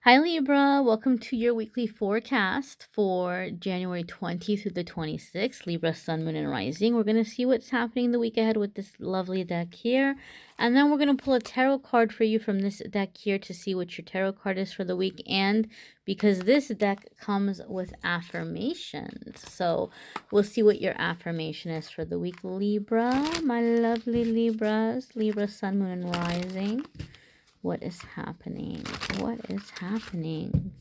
Hi Libra, welcome to your weekly forecast for January 20th through the 26th, Libra, Sun, Moon, and Rising. We're going to see what's happening the week ahead with this lovely deck here. And then we're going to pull a tarot card for you from this deck here to see what your tarot card is for the week. And because this deck comes with affirmations. So we'll see what your affirmation is for the week, Libra. My lovely Libras, Libra, Sun, Moon, and Rising. What is happening? What is happening?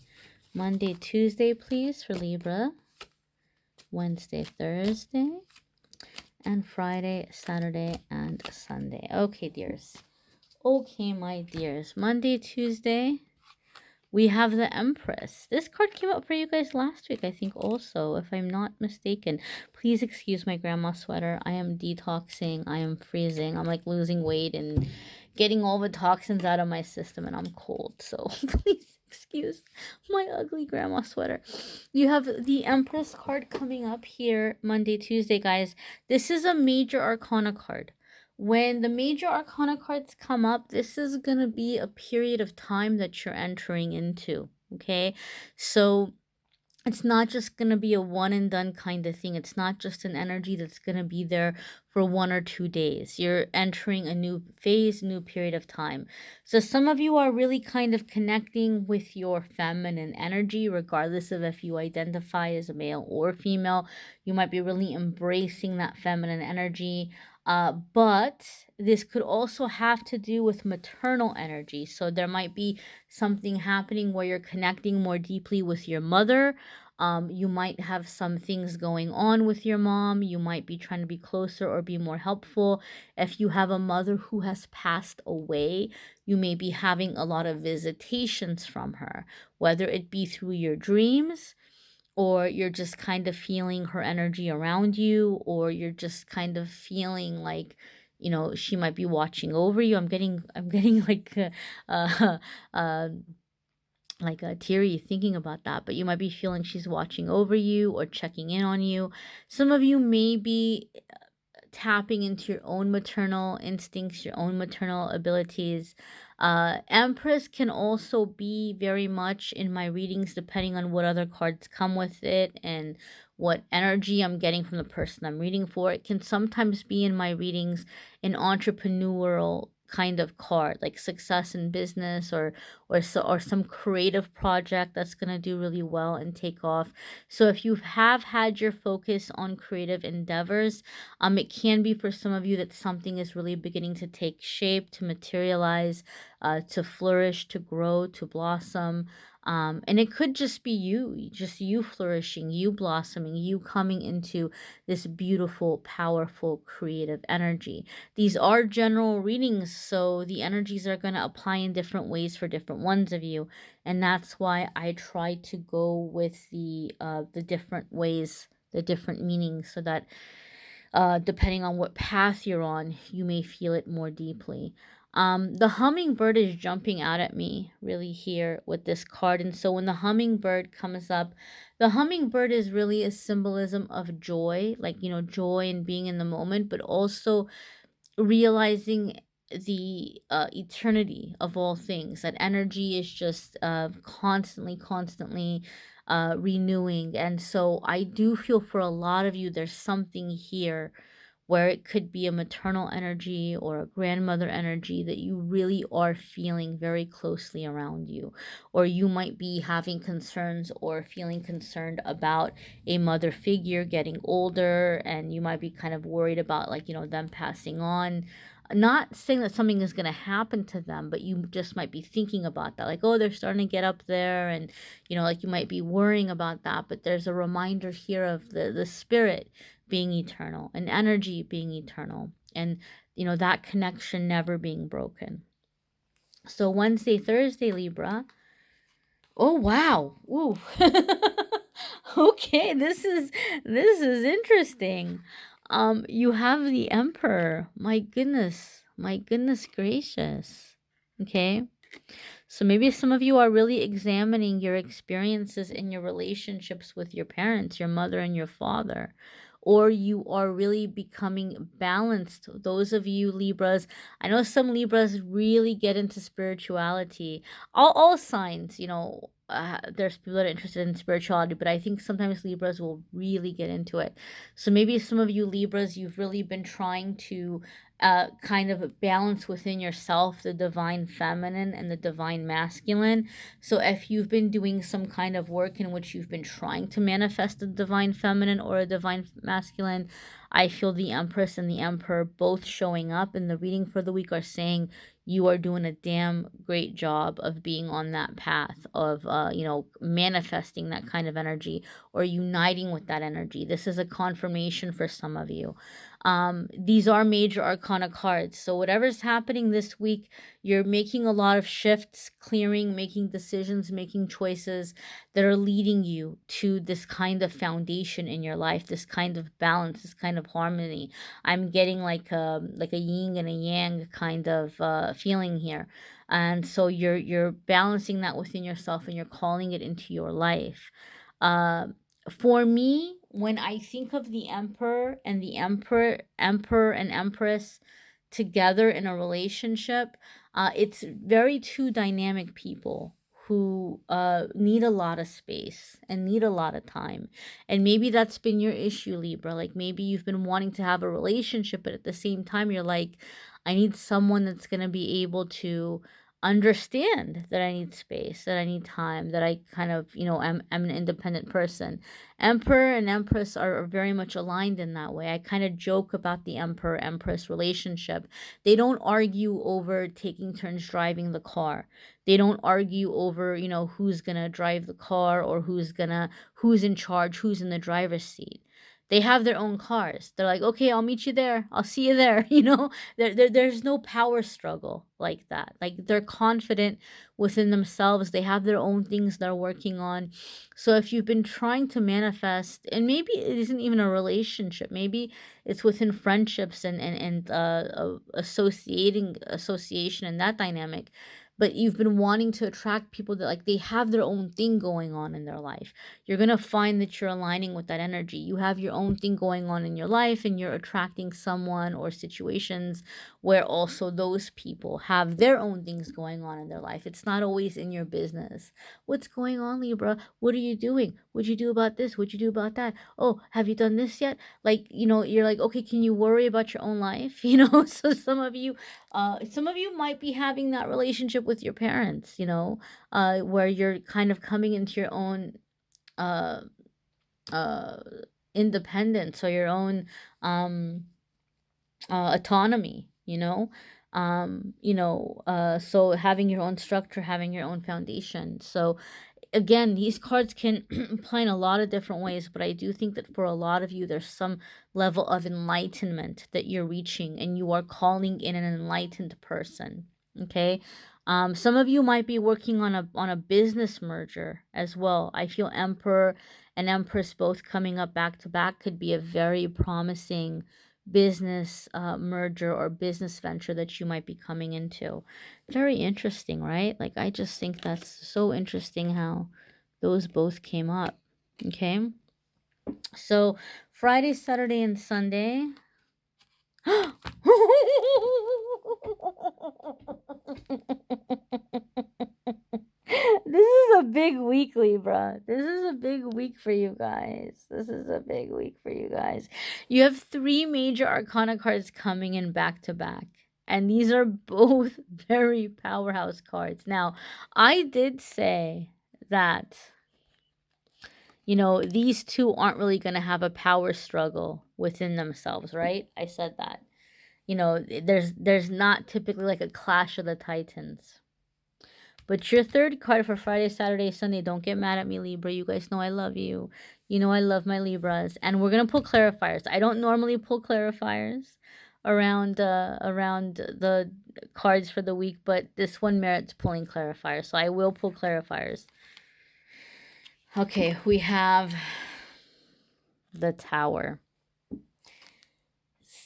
Monday, Tuesday, please, for Libra. Wednesday, Thursday. And Friday, Saturday, and Sunday. Okay, dears. Okay, my dears. Monday, Tuesday, we have the Empress. This card came up for you guys last week, I think, also, if I'm not mistaken. Please excuse my grandma sweater. I am detoxing. I am freezing. I'm like losing weight and getting all the toxins out of my system, and I'm cold. So please excuse my ugly grandma sweater. You have the Empress card coming up here Monday, Tuesday, guys. This is a major arcana card. When the major arcana cards come up, this is going to be a period of time that you're entering into, okay? So it's not just going to be a one and done kind of thing. It's not just an energy that's going to be there for 1 or 2 days. You're entering a new phase, new period of time. So some of you are really kind of connecting with your feminine energy, regardless of if you identify as a male or female. You might be really embracing that feminine energy. But this could also have to do with maternal energy. So there might be something happening where you're connecting more deeply with your mother. You might have some things going on with your mom. You might be trying to be closer or be more helpful. If you have a mother who has passed away, you may be having a lot of visitations from her, whether it be through your dreams, or you're just kind of feeling her energy around you, or you're just kind of feeling like, you know, she might be watching over you. I'm getting uh, uh like a teary thinking about that, but you might be feeling she's watching over you or checking in on you. Some of you may be tapping into your own maternal instincts, your own maternal abilities. Empress can also be very much in my readings, depending on what other cards come with it and what energy I'm getting from the person I'm reading for. It can sometimes be in my readings an entrepreneurial kind of card, like success in business, or some creative project that's going to do really well and take off. So if you have had your focus on creative endeavors, it can be for some of you that something is really beginning to take shape, to materialize, to flourish, to grow, to blossom. And it could just be just you flourishing, you blossoming, you coming into this beautiful, powerful, creative energy. These are general readings, so the energies are going to apply in different ways for different ones of you. And that's why I try to go with the different ways, the different meanings, so that depending on what path you're on, you may feel it more deeply. The hummingbird is jumping out at me really here with this card. And so when the hummingbird comes up, the hummingbird is really a symbolism of joy, like, you know, joy and being in the moment, but also realizing the eternity of all things. That energy is just constantly renewing. And so I do feel for a lot of you, there's something here where it could be a maternal energy or a grandmother energy that you really are feeling very closely around you. Or you might be having concerns or feeling concerned about a mother figure getting older, and you might be kind of worried about, like, you know, them passing on. Not saying that something is going to happen to them, but you just might be thinking about that, like, oh, they're starting to get up there, and, you know, like, you might be worrying about that. But there's a reminder here of the spirit being eternal and energy being eternal, and, you know, that connection never being broken. So Wednesday, Thursday, Libra. Oh, wow. Ooh. Okay, this is interesting. You have the Emperor. My goodness. My goodness gracious. Okay. So maybe some of you are really examining your experiences in your relationships with your parents, your mother and your father. or you are really becoming balanced. Those of you Libras, I know some Libras really get into spirituality. All signs, there's people that are interested in spirituality, but I think sometimes Libras will really get into it. So maybe some of you Libras, you've really been trying to kind of balance within yourself the divine feminine and the divine masculine. So if you've been doing some kind of work in which you've been trying to manifest a divine feminine or a divine masculine, I feel the Empress and the Emperor both showing up in the reading for the week are saying you are doing a damn great job of being on that path of, manifesting that kind of energy or uniting with that energy. This is a confirmation for some of you. These are major arcana cards. So whatever's happening this week, you're making a lot of shifts, clearing, making decisions, making choices that are leading you to this kind of foundation in your life, this kind of balance, this kind of harmony. I'm getting like a yin and a yang kind of feeling here. And so you're balancing that within yourself and you're calling it into your life. For me, when I think of the emperor and the emperor and empress together in a relationship, it's very two dynamic people who need a lot of space and need a lot of time. And maybe that's been your issue, Libra. Like maybe you've been wanting to have a relationship, but at the same time, you're like, I need someone that's going to be able to understand that I need space, that I need time, that I kind of, I'm an independent person. Emperor and Empress are very much aligned in that way. I kind of joke about the Emperor-Empress relationship. They don't argue over taking turns driving the car. They don't argue over, who's going to drive the car or who's in charge, who's in the driver's seat. They have their own cars. They're like, okay, I'll meet you there. I'll see you there. There's no power struggle like that. Like they're confident within themselves. They have their own things they're working on. So if you've been trying to manifest, and maybe it isn't even a relationship, maybe it's within friendships and association and that dynamic, but you've been wanting to attract people that like they have their own thing going on in their life. You're going to find that you're aligning with that energy. You have your own thing going on in your life and you're attracting someone or situations where also those people have their own things going on in their life. It's not always in your business. What's going on, Libra? What are you doing? What'd you do about this? What'd you do about that? Oh, have you done this yet? Like, you're like, okay, can you worry about your own life? So some of you might be having that relationship with your parents, where you're kind of coming into your own uh independence or your own autonomy, so having your own structure, having your own foundation. So again, these cards can apply in a lot of different ways, but I do think that for a lot of you, there's some level of enlightenment that you're reaching and you are calling in an enlightened person. Okay. Some of you might be working on a business merger as well. I feel Emperor and Empress both coming up back to back could be a very promising business merger or business venture that you might be coming into. Very interesting, right? Like I just think that's so interesting how those both came up. Okay. So Friday, Saturday, and Sunday. This is a big week, Libra. This is a big week for you guys. This is a big week for you guys. You have 3 major arcana cards coming in back to back. And these are both very powerhouse cards. Now, I did say that, these two aren't really going to have a power struggle within themselves, right? I said that. There's not typically like a clash of the titans. But your third card for Friday, Saturday, Sunday, don't get mad at me, Libra. You guys know I love you. You know I love my Libras. And we're going to pull clarifiers. I don't normally pull clarifiers around the cards for the week, but this one merits pulling clarifiers. So I will pull clarifiers. Okay, we have the Tower.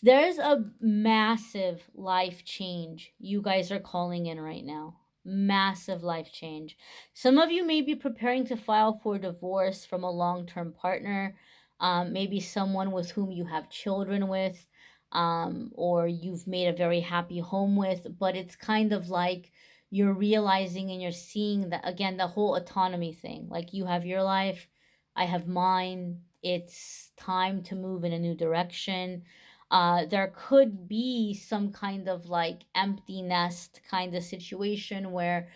There's a massive life change you guys are calling in right now. Massive life change. Some of you may be preparing to file for divorce from a long-term partner. maybe someone with whom you have children with, or you've made a very happy home with, but it's kind of like you're realizing and you're seeing that again, the whole autonomy thing. Like you have your life, I have mine. It's time to move in a new direction. There could be some kind of like empty nest kind of situation where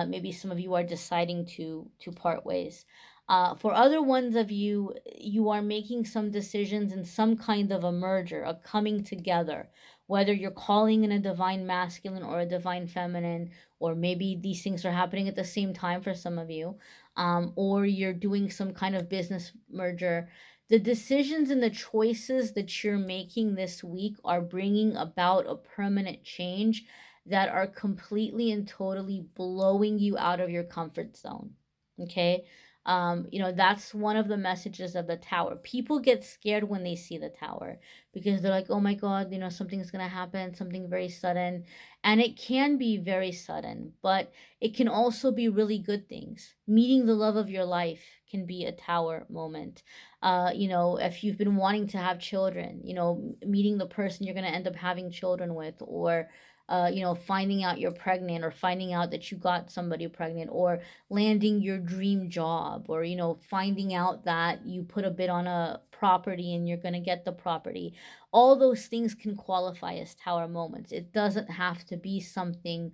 maybe some of you are deciding to part ways. For other ones of you, you are making some decisions in some kind of a merger, a coming together, whether you're calling in a divine masculine or a divine feminine, or maybe these things are happening at the same time for some of you, or you're doing some kind of business merger. The decisions and the choices that you're making this week are bringing about a permanent change that are completely and totally blowing you out of your comfort zone. Okay, that's one of the messages of the tower. People get scared when they see the tower because they're like, oh my God, something's going to happen, something very sudden. And it can be very sudden, but it can also be really good things. Meeting the love of your life can be a tower moment. If you've been wanting to have children, meeting the person you're going to end up having children with, or finding out you're pregnant, or finding out that you got somebody pregnant, or landing your dream job, or finding out that you put a bid on a property and you're going to get the property. All those things can qualify as tower moments. It doesn't have to be something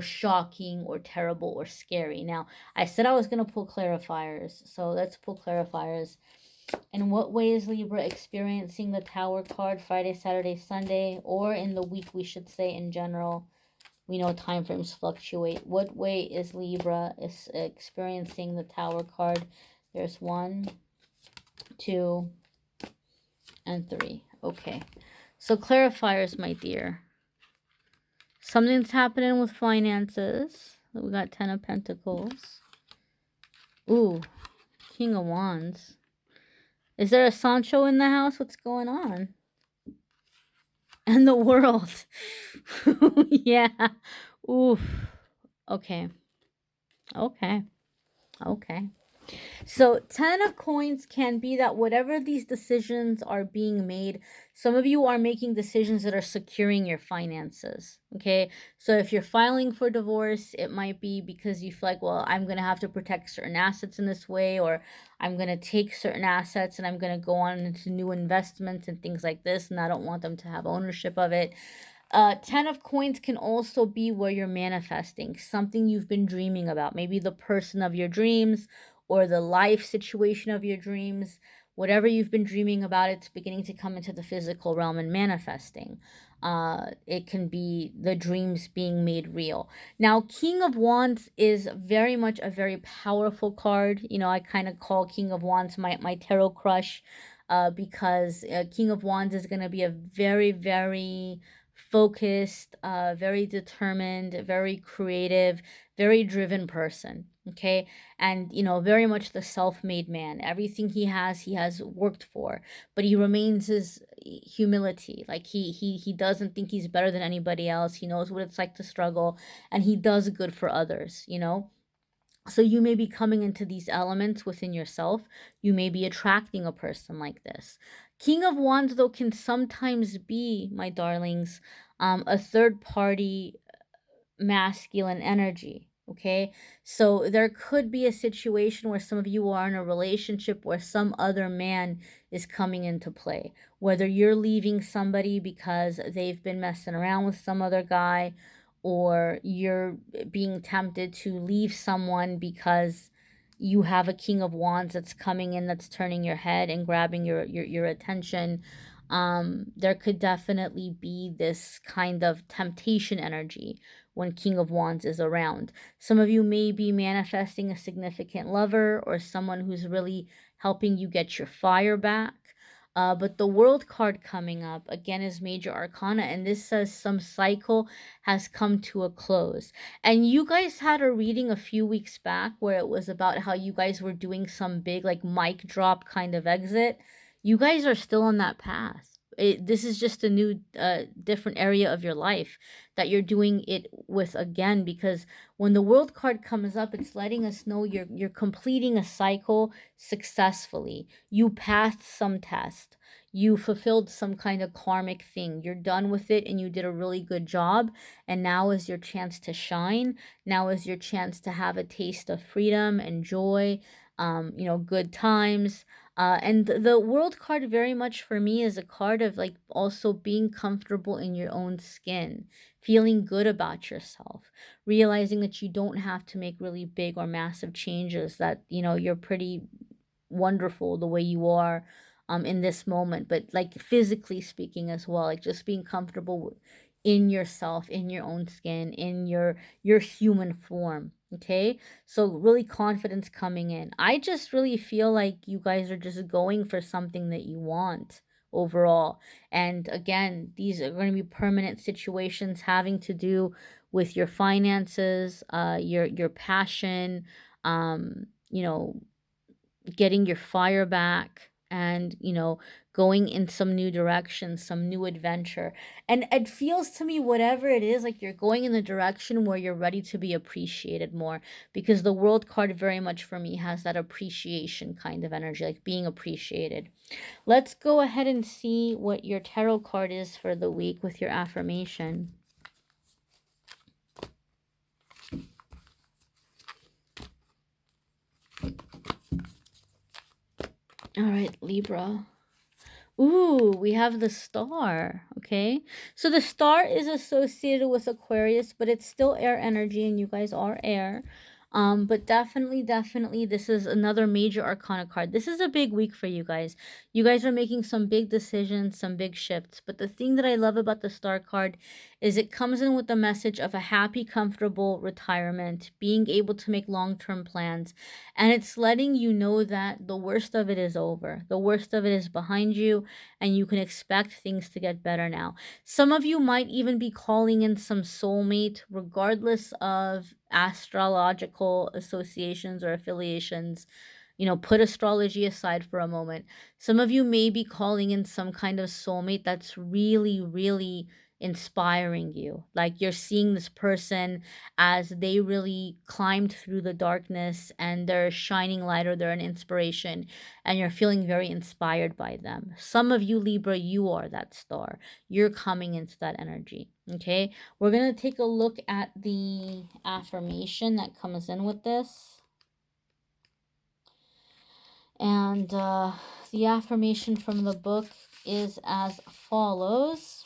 shocking or terrible or scary. Now, I said I was going to pull clarifiers, so let's pull clarifiers. In what way is Libra experiencing the Tower card Friday, Saturday, Sunday, or in the week, we should say, in general? We know time frames fluctuate. What way is Libra experiencing the Tower card? There's 1, 2, and 3. Okay. So clarifiers, my dear. Something's happening with finances. We got 10 of Pentacles. Ooh, King of Wands. Is there a Sancho in the house? What's going on? And the world. Yeah. Oof. Okay. Okay. Okay. So 10 of coins can be that whatever these decisions are being made, some of you are making decisions that are securing your finances. Okay. So if you're filing for divorce, it might be because you feel like, well, I'm going to have to protect certain assets in this way, or I'm going to take certain assets and I'm going to go on into new investments and things like this, and I don't want them to have ownership of it. 10 of coins can also be where you're manifesting something you've been dreaming about, maybe the person of your dreams or the life situation of your dreams. Whatever you've been dreaming about, it's beginning to come into the physical realm and manifesting. It can be the dreams being made real. Now, King of Wands is very much a very powerful card. I kind of call King of Wands my tarot crush, because King of Wands is going to be a very, very focused, very determined, very creative, very driven person. Okay. And, very much the self-made man. Everything he has worked for, but he remains his humility. Like he doesn't think he's better than anybody else. He knows what it's like to struggle, and he does good for others, So you may be coming into these elements within yourself. You may be attracting a person like this. King of Wands, though, can sometimes be, my darlings, a third party masculine energy. Okay, so there could be a situation where some of you are in a relationship where some other man is coming into play, whether you're leaving somebody because they've been messing around with some other guy, or you're being tempted to leave someone because you have a King of Wands that's coming in, that's turning your head and grabbing your attention. There could definitely be this kind of temptation energy when King of Wands is around. Some of you may be manifesting a significant lover or someone who's really helping you get your fire back. But the World card coming up, again, is Major Arcana, and this says some cycle has come to a close. And you guys had a reading a few weeks back where it was about how you guys were doing some big, like, mic drop kind of exit. You guys are still on that path. this is just a new, different area of your life that you're doing it with again, because when the World card comes up, it's letting us know you're completing a cycle successfully. You passed some test. You fulfilled some kind of karmic thing. You're done with it and you did a really good job. And now is your chance to shine. Now is your chance to have a taste of freedom and joy, good times. And the World card very much for me is a card of like also being comfortable in your own skin, feeling good about yourself, realizing that you don't have to make really big or massive changes, that, you're pretty wonderful the way you are in this moment, but like physically speaking as well, like just being comfortable in yourself, in your own skin, in your human form. Okay, so really confidence coming in. I just really feel like you guys are just going for something that you want overall. And again, these are going to be permanent situations having to do with your finances, your passion, you know, getting your fire back, and going in some new direction, some new adventure. And it feels to me, whatever it is, like you're going in the direction where you're ready to be appreciated more, because the World card very much for me has that appreciation kind of energy, like being appreciated. Let's go ahead and see what your tarot card is for the week with your affirmation. All right, Libra. Ooh, we have the star. Okay. So the star is associated with Aquarius, but it's still air energy, and you guys are air. But definitely, this is another major arcana card. This is a big week for you guys. You guys are making some big decisions, some big shifts. But the thing that I love about the star card is it comes in with the message of a happy, comfortable retirement, being able to make long-term plans. And it's letting you know that the worst of it is over. The worst of it is behind you, and you can expect things to get better now. Some of you might even be calling in some soulmate, regardless of astrological associations or affiliations. Put astrology aside for a moment. Some of you may be calling in some kind of soulmate that's really, really inspiring you. Like you're seeing this person as they really climbed through the darkness and they're a shining light, or they're an inspiration, and you're feeling very inspired by them. Some of you, Libra, you are that star. You're coming into that energy. Okay, we're going to take a look at the affirmation that comes in with this. And the affirmation from the book is as follows.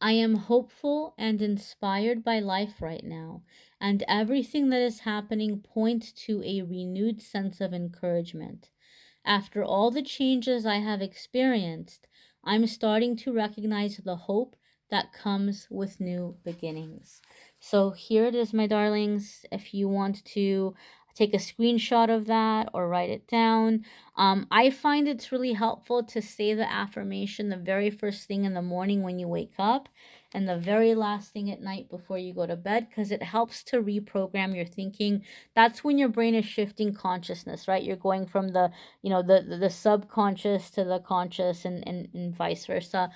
I am hopeful and inspired by life right now, and everything that is happening points to a renewed sense of encouragement. After all the changes I have experienced, I'm starting to recognize the hope that comes with new beginnings. So here it is, my darlings. If you want to take a screenshot of that or write it down, I find it's really helpful to say the affirmation the very first thing in the morning when you wake up, and the very last thing at night before you go to bed, because it helps to reprogram your thinking. That's when your brain is shifting consciousness, right? You're going from the subconscious to the conscious, and vice versa.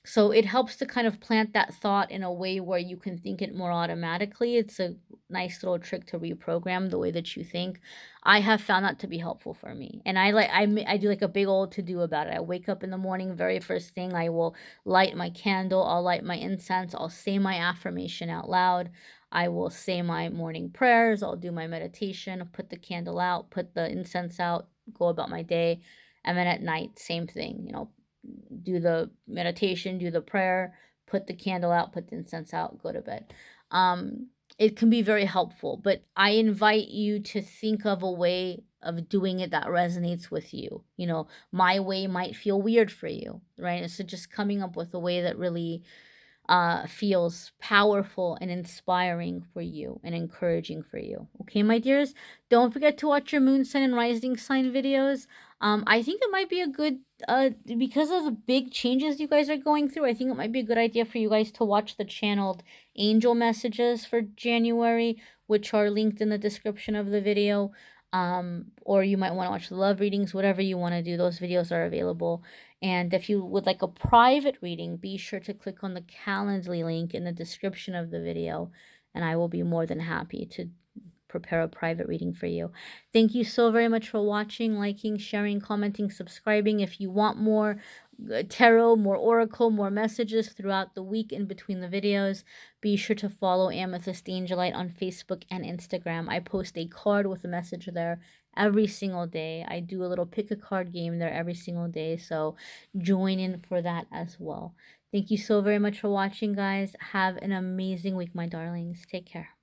So it helps to kind of plant that thought in a way where you can think it more automatically. It's a nice little trick to reprogram the way that you think. I have found that to be helpful for me. And I do like a big old to do about it. I wake up in the morning, very first thing, I will light my candle, I'll light my incense, I'll say my affirmation out loud. I will say my morning prayers, I'll do my meditation, put the candle out, put the incense out, go about my day. And then at night, same thing, do the meditation, do the prayer, put the candle out, put the incense out, go to bed. It can be very helpful, but I invite you to think of a way of doing it that resonates with you. My way might feel weird for you, right? So just coming up with a way that really feels powerful and inspiring for you and encouraging for you. Okay, my dears? Don't forget to watch your moon sign and rising sign videos. I think it might be a good, because of the big changes you guys are going through, I think it might be a good idea for you guys to watch the channeled angel messages for January, which are linked in the description of the video. or you might want to watch the love readings, whatever you want to do. Those videos are available. And if you would like a private reading, be sure to click on the Calendly link in the description of the video, and I will be more than happy to prepare a private reading for you. Thank you so very much for watching, liking, sharing, commenting, subscribing. If you want more tarot, more oracle, more messages throughout the week in between the videos, be sure to follow Amethyst Angellight on Facebook and Instagram. I post a card with a message there every single day. I do a little pick a card game there every single day, so join in for that as well. Thank you so very much for watching, guys. Have an amazing week, my darlings. Take care.